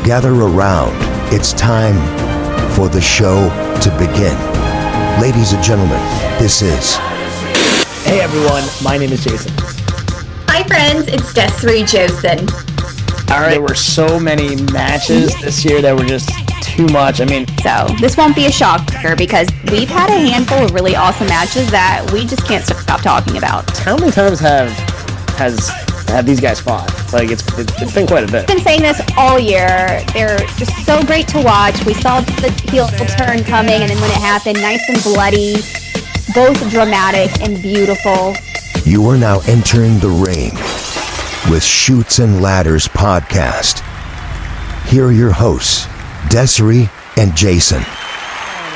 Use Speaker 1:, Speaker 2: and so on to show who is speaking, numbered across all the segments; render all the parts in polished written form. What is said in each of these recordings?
Speaker 1: Gather around. It's time for the show to begin. Ladies and gentlemen, this is...
Speaker 2: Hey everyone, my name is Jason.
Speaker 3: Hi friends, it's Desiree Josen.
Speaker 2: All right, there were so many matches this year that were just too much.
Speaker 3: So this won't be a shocker because we've had a handful of really awesome matches that we just can't stop talking about.
Speaker 2: How many times have these guys fought? Like it's been quite a bit.
Speaker 3: I've been saying this all year. They're just so great to watch. We saw the heel turn coming, and then when it happened, nice and bloody, both dramatic and beautiful.
Speaker 1: You are now entering the ring with Shoots and Ladders podcast. Here are your hosts, Desiree and Jason.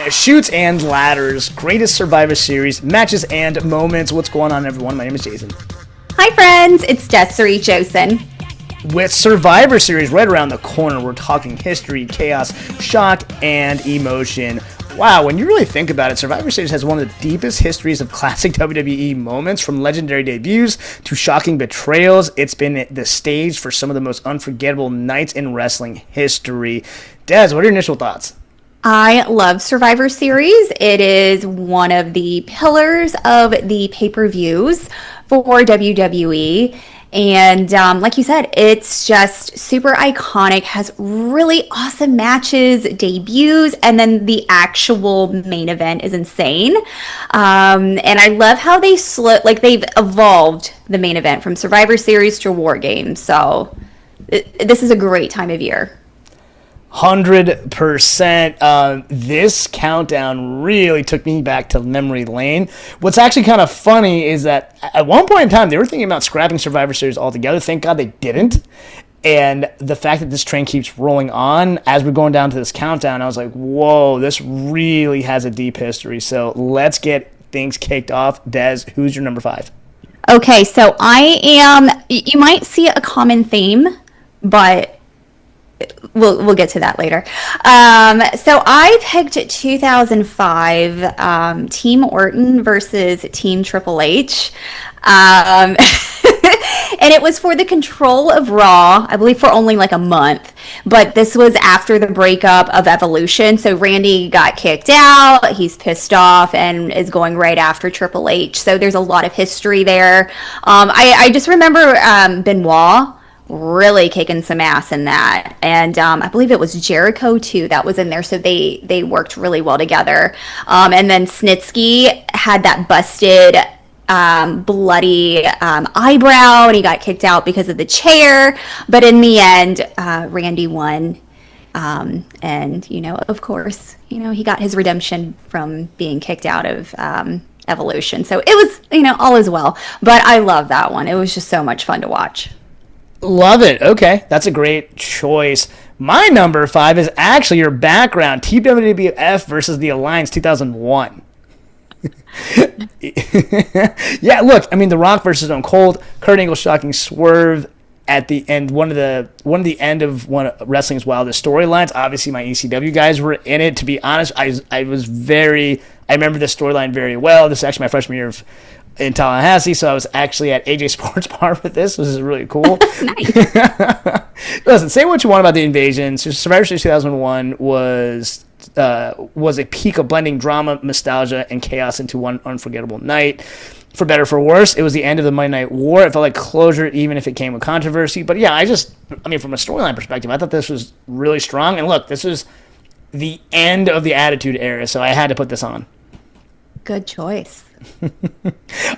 Speaker 2: Shoots and Ladders, greatest Survivor Series matches and moments. What's going on, everyone? My name is Jason.
Speaker 3: Hi friends, it's Desiree Josen.
Speaker 2: With Survivor Series right around the corner, we're talking history, chaos, shock, and emotion. Wow, when you really think about it, Survivor Series has one of the deepest histories of classic WWE moments, from legendary debuts to shocking betrayals. It's been the stage for some of the most unforgettable nights in wrestling history. Des, what are your initial thoughts?
Speaker 3: I love Survivor Series. It is one of the pillars of the pay-per-views for WWE. And like you said, it's just super iconic, has really awesome matches, debuts, and then the actual main event is insane. And I love how they've evolved the main event from Survivor Series to War Games. So this is a great time of year.
Speaker 2: 100%. This countdown really took me back to memory lane. What's actually kind of funny is that at one point in time, they were thinking about scrapping Survivor Series altogether. Thank God they didn't. And the fact that this train keeps rolling on as we're going down to this countdown, I was like, whoa, this really has a deep history. So let's get things kicked off. Des, who's your number 5?
Speaker 3: Okay, so you might see a common theme, but we'll get to that later. So I picked 2005 Team Orton versus Team Triple H. And it was for the control of Raw, I believe for only like a month. But this was after the breakup of Evolution. So Randy got kicked out. He's pissed off and is going right after Triple H. So there's a lot of history there. I just remember Benoit really kicking some ass in that, and I believe it was Jericho too that was in there, so they worked really well together. And then Snitsky had that busted bloody eyebrow, and he got kicked out because of the chair, but in the end Randy won, and of course he got his redemption from being kicked out of Evolution, so it was all is well. But I love that one. It was just so much fun to watch.
Speaker 2: Love it. Okay, that's a great choice. My number 5 is actually your background, TWWF versus the Alliance 2001. Yeah, look, The Rock versus Stone Cold, Kurt Angle's shocking swerve at the end, one of the end of one of wrestling's wildest storylines. Obviously, my ECW guys were in it. To be honest, I remember this storyline very well. This is actually my freshman year in Tallahassee, so I was actually at AJ Sports Bar with this. This is really cool.
Speaker 3: Nice.
Speaker 2: Listen, say what you want about the invasion. So Survivor Series 2001 was a peak of blending drama, nostalgia, and chaos into one unforgettable night. For better or for worse, it was the end of the Monday Night War. It felt like closure, even if it came with controversy. But yeah, from a storyline perspective, I thought this was really strong. And look, this was the end of the Attitude Era, so I had to put this on.
Speaker 3: Good choice.
Speaker 2: All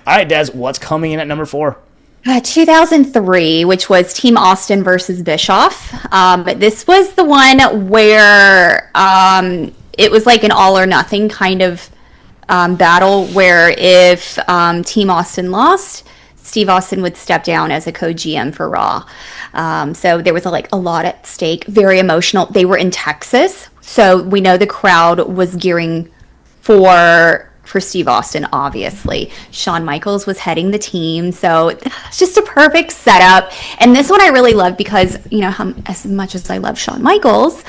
Speaker 2: right, Des, what's coming in at number 4?
Speaker 3: 2003, which was Team Austin versus Bischoff. This was the one where it was like an all or nothing kind of battle, where if Team Austin lost, Steve Austin would step down as a co-GM for Raw. So there was a lot at stake, very emotional. They were in Texas, so we know the crowd was gearing for Steve Austin, obviously. Shawn Michaels was heading the team, so it's just a perfect setup. And this one I really love because, as much as I love Shawn Michaels,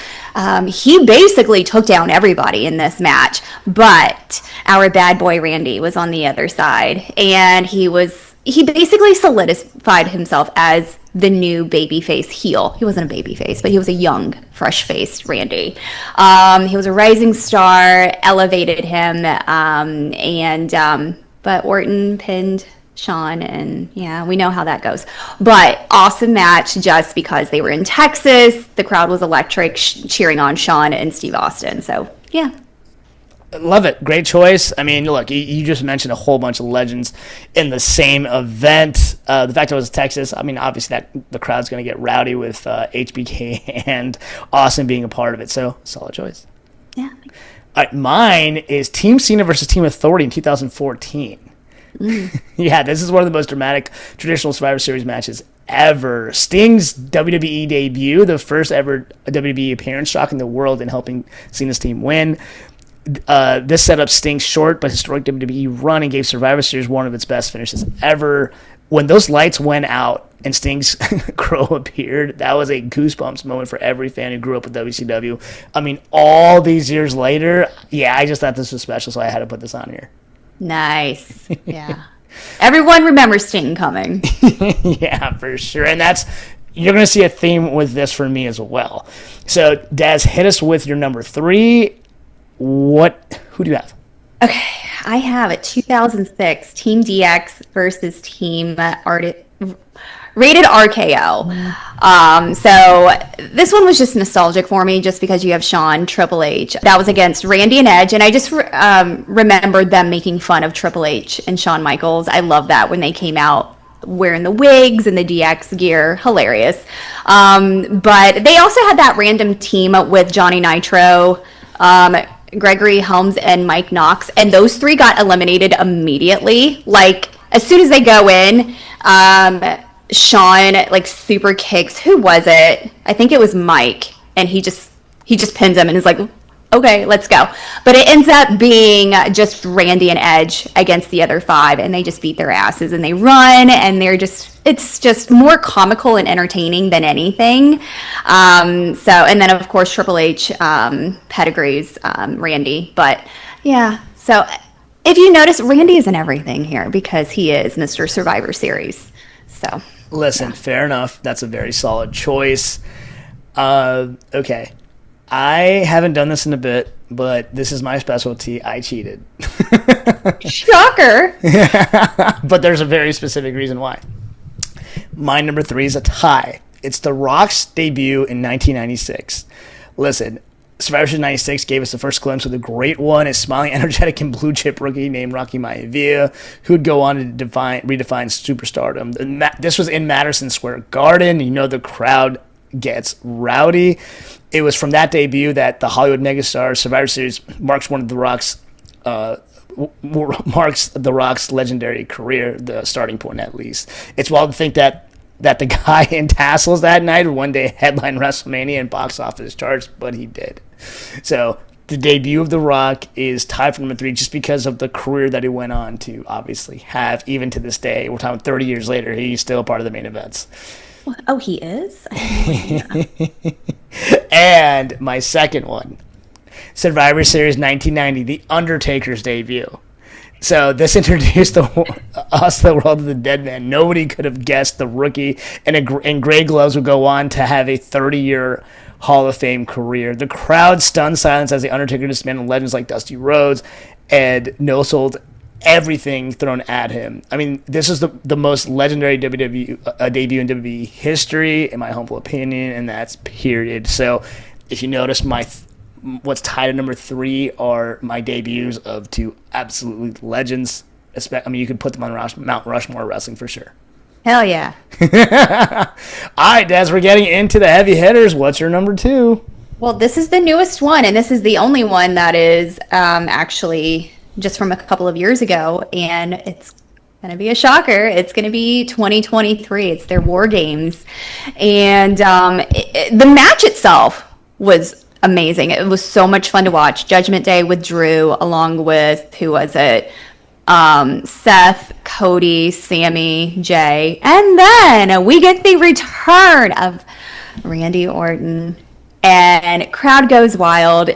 Speaker 3: he basically took down everybody in this match. But our bad boy Randy was on the other side, and he basically solidified himself as the new babyface heel. He wasn't a babyface, but he was a young, fresh-faced Randy. He was a rising star, elevated him, but Orton pinned Shawn, and yeah, we know how that goes. But awesome match just because they were in Texas. The crowd was electric, cheering on Shawn and Steve Austin. So, yeah.
Speaker 2: Love it. Great choice. I mean, look, you just mentioned a whole bunch of legends in the same event. The fact it was Texas, I mean, obviously that the crowd's going to get rowdy with HBK and Austin being a part of it. So, solid choice.
Speaker 3: Yeah.
Speaker 2: All right, mine is Team Cena versus Team Authority in 2014. Yeah, this is one of the most dramatic traditional Survivor Series matches ever. Sting's WWE debut, the first ever WWE appearance, shocking the world and helping Cena's team win. This set up Sting's short but historic WWE run and gave Survivor Series one of its best finishes ever. When those lights went out and Sting's crow appeared, that was a goosebumps moment for every fan who grew up with WCW. I mean, all these years later, yeah, I just thought this was special, so I had to put this on here.
Speaker 3: Nice. Yeah. Everyone remembers Sting coming.
Speaker 2: Yeah, for sure. And you're going to see a theme with this for me as well. So, Des, hit us with your number 3. Who do you have?
Speaker 3: Okay, I have a 2006 Team DX versus Team Rated RKO. So this one was just nostalgic for me just because you have Shawn, Triple H. That was against Randy and Edge, and I just remembered them making fun of Triple H and Shawn Michaels. I love that when they came out wearing the wigs and the DX gear. Hilarious. But they also had that random team with Johnny Nitro, Gregory Helms, and Mike Knox, and those 3 got eliminated immediately. Like, as soon as they go in, Shawn like super kicks, who was it? I think it was Mike, and he just pins him and is like, okay, let's go. But it ends up being just Randy and Edge against the other 5, and they just beat their asses and they run, and it's just more comical and entertaining than anything. And then of course Triple H pedigrees Randy. But yeah, so if you notice, Randy is in everything here because he is Mr. Survivor Series. So
Speaker 2: listen, fair enough. That's a very solid choice. Okay. I haven't done this in a bit, but this is my specialty. I cheated.
Speaker 3: Shocker.
Speaker 2: But there's a very specific reason why. My number 3 is a tie. It's The Rock's debut in 1996. Listen, Survivor Series 96 gave us the first glimpse of the great one, a smiling, energetic, and blue-chip rookie named Rocky Maivia, who'd go on to redefine superstardom. This was in Madison Square Garden. You know the crowd gets rowdy. It was from that debut that the Hollywood megastar Survivor Series marks The Rock's legendary career, the starting point at least. It's wild to think that the guy in tassels that night would one day headline WrestleMania and box office charts, but he did. So the debut of The Rock is tied for number 3 just because of the career that he went on to obviously have, even to this day. We're talking 30 years later, he's still part of the main events.
Speaker 3: Oh, he is? I had no idea.
Speaker 2: And my second one, Survivor Series 1990, The Undertaker's debut. So this introduced us to the world of the dead man. Nobody could have guessed the rookie in gray gloves would go on to have a 30-year Hall of Fame career. The crowd stunned silence as The Undertaker dismantled legends like Dusty Rhodes and no-sold everything thrown at him. I mean, this is the most legendary WWE debut in WWE history, in my humble opinion, and that's period. So if you notice, what's tied at number 3 are my debuts of 2 absolutely legends. I mean, you could put them on Mount Rushmore wrestling for sure.
Speaker 3: Hell yeah.
Speaker 2: All right, Des, we're getting into the heavy hitters. What's your number 2?
Speaker 3: Well, this is the newest one, and this is the only one that is actually just from a couple of years ago, and it's going to be a shocker. It's going to be 2023. It's their War Games, and the match itself was amazing. It was so much fun to watch. Judgment Day with Drew, along with, who was it? Seth, Cody, Sammy, Jay, and then we get the return of Randy Orton, and crowd goes wild.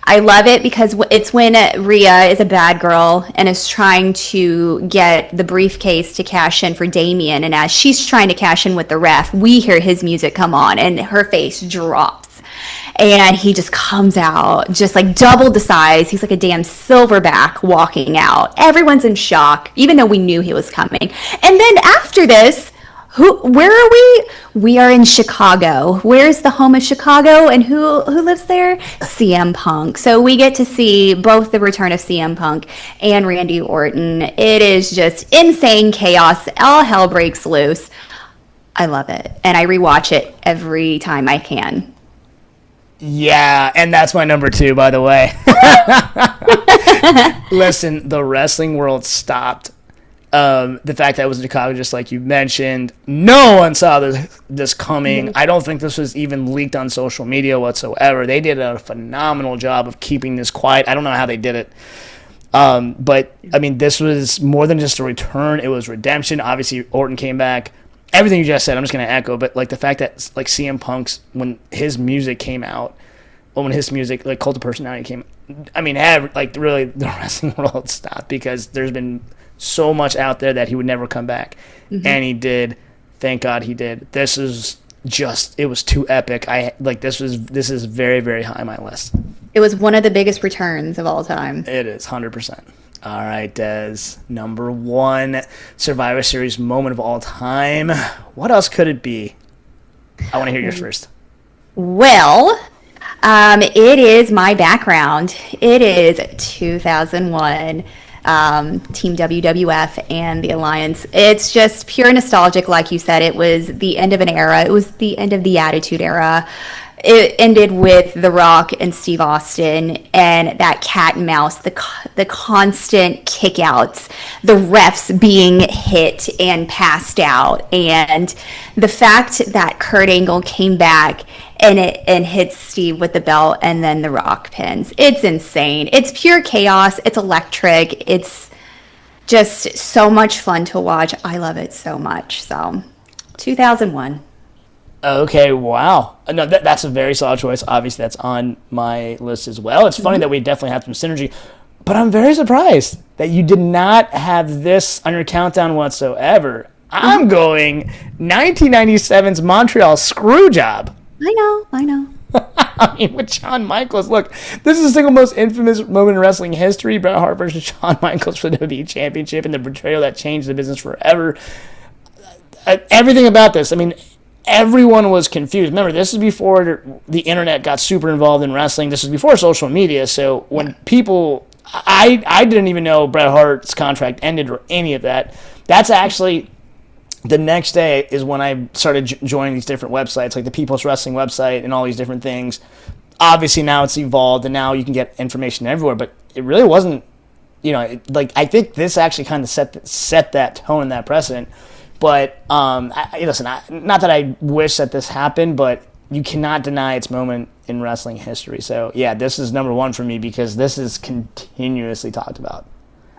Speaker 3: I love it because it's when Rhea is a bad girl and is trying to get the briefcase to cash in for Damien. And as she's trying to cash in with the ref, we hear his music come on and her face drops. And he just comes out just like double the size. He's like a damn silverback walking out. Everyone's in shock, even though we knew he was coming. And then after this, where are we? We are in Chicago. Where's the home of Chicago? And who lives there? CM Punk. So we get to see both the return of CM Punk and Randy Orton. It is just insane chaos. All hell breaks loose. I love it. And I rewatch it every time I can.
Speaker 2: Yeah, and that's my number 2, by the way. Listen, the wrestling world stopped. The fact that it was in Chicago, just like you mentioned, no one saw this coming. I don't think this was even leaked on social media whatsoever. They did a phenomenal job of keeping this quiet. I don't know how they did it. But, I mean, this was more than just a return. It was redemption. Obviously, Orton came back. Everything you just said, I'm just going to echo. But, like, the fact that, like, CM Punk's, when his music came out, or when his music, like, Cult of Personality came, I mean, really, the wrestling world stopped because there's been so much out there that he would never come back. And he did. Thank God he did. This is just, it was too epic. This is very, very high on my list.
Speaker 3: It was one of the biggest returns of all time.
Speaker 2: It is 100%. All right, Des, number 1 Survivor Series moment of all time. What else could it be? I want to hear yours first.
Speaker 3: Well, it is my background. It is 2001. Team WWF and the Alliance. It's just pure nostalgic, like you said. It was the end of an era. It was the end of the Attitude Era. It ended with The Rock and Steve Austin and that cat and mouse, the constant kickouts, the refs being hit and passed out, and the fact that Kurt Angle came back and hits Steve with the belt and then The Rock pins. It's insane. It's pure chaos. It's electric. It's just so much fun to watch. I love it so much. So, 2001.
Speaker 2: Okay, wow. No, that's a very solid choice. Obviously, that's on my list as well. It's funny that we definitely have some synergy, but I'm very surprised that you did not have this on your countdown whatsoever. I'm going 1997's Montreal Screwjob.
Speaker 3: I know.
Speaker 2: I mean, with Shawn Michaels, look, this is the single most infamous moment in wrestling history. Bret Hart versus Shawn Michaels for the WWE Championship and the betrayal that changed the business forever. Everything about this, I mean, everyone was confused. Remember, this is before the internet got super involved in wrestling. This is before social media. So when people, I didn't even know Bret Hart's contract ended or any of that. That's actually the next day is when I started joining these different websites, like the People's Wrestling website and all these different things. Obviously, now it's evolved, and now you can get information everywhere. But it really wasn't, I think this actually kind of set that tone and that precedent. But listen, not that I wish that this happened, but you cannot deny its moment in wrestling history. So, yeah, this is number 1 for me because this is continuously talked about.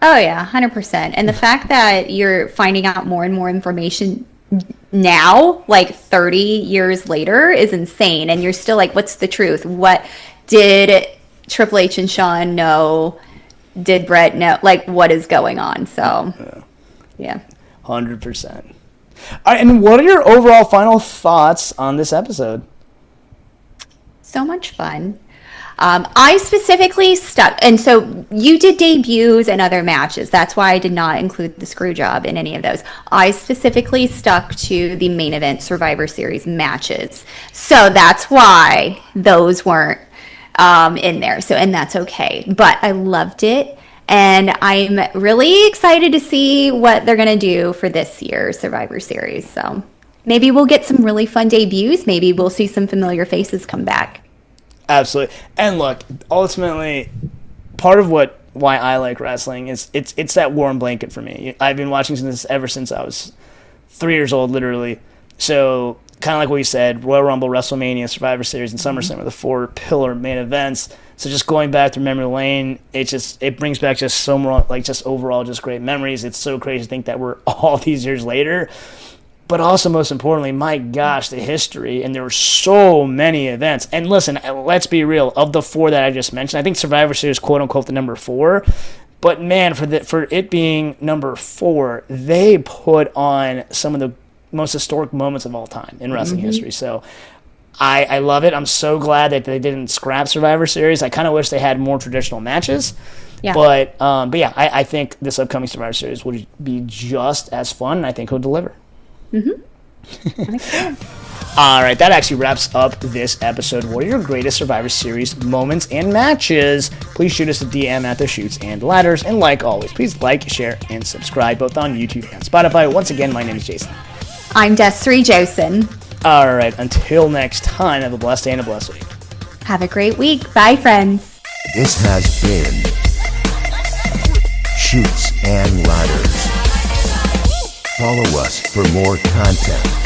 Speaker 3: Oh, yeah, 100%. And the fact that you're finding out more and more information now, like 30 years later, is insane. And you're still like, what's the truth? What did Triple H and Shawn know? Did Bret know? Like, what is going on? So, yeah.
Speaker 2: 100%. All right, and what are your overall final thoughts on this episode?
Speaker 3: So much fun. I specifically stuck, and so you did debuts and other matches. That's why I did not include the screw job in any of those. I specifically stuck to the main event Survivor Series matches. So that's why those weren't in there. So, and that's okay. But I loved it. And I'm really excited to see what they're going to do for this year's Survivor Series. So maybe we'll get some really fun debuts. Maybe we'll see some familiar faces come back.
Speaker 2: Absolutely. And look, ultimately, part of why I like wrestling is it's that warm blanket for me. I've been watching this ever since I was 3 years old, literally. So kind of like what you said, Royal Rumble, WrestleMania, Survivor Series, and SummerSlam are the 4 pillar main events. So just going back through memory lane, it brings back just so more, like just overall just great memories. It's so crazy to think that we're all these years later But also, most importantly, my gosh, the history, and there were so many events. And listen, let's be real. Of the 4 that I just mentioned, I think Survivor Series, quote unquote, the number 4. But man, for it being number 4, they put on some of the most historic moments of all time in wrestling history. So I love it. I'm so glad that they didn't scrap Survivor Series. I kind of wish they had more traditional matches. Yeah. But yeah, I think this upcoming Survivor Series will be just as fun, and I think he'll deliver. All right, that actually wraps up this episode. What are your greatest Survivor Series moments and matches? Please shoot us a DM at the Shoots and Ladders. And like always, please like, share, and subscribe both on YouTube and Spotify. Once again, my name is Jason.
Speaker 3: I'm Desiree Josen.
Speaker 2: All right, until next time, have a blessed day and a blessed week.
Speaker 3: Have a great week. Bye, friends.
Speaker 1: This has been Shoots and Ladders. Follow us for more content.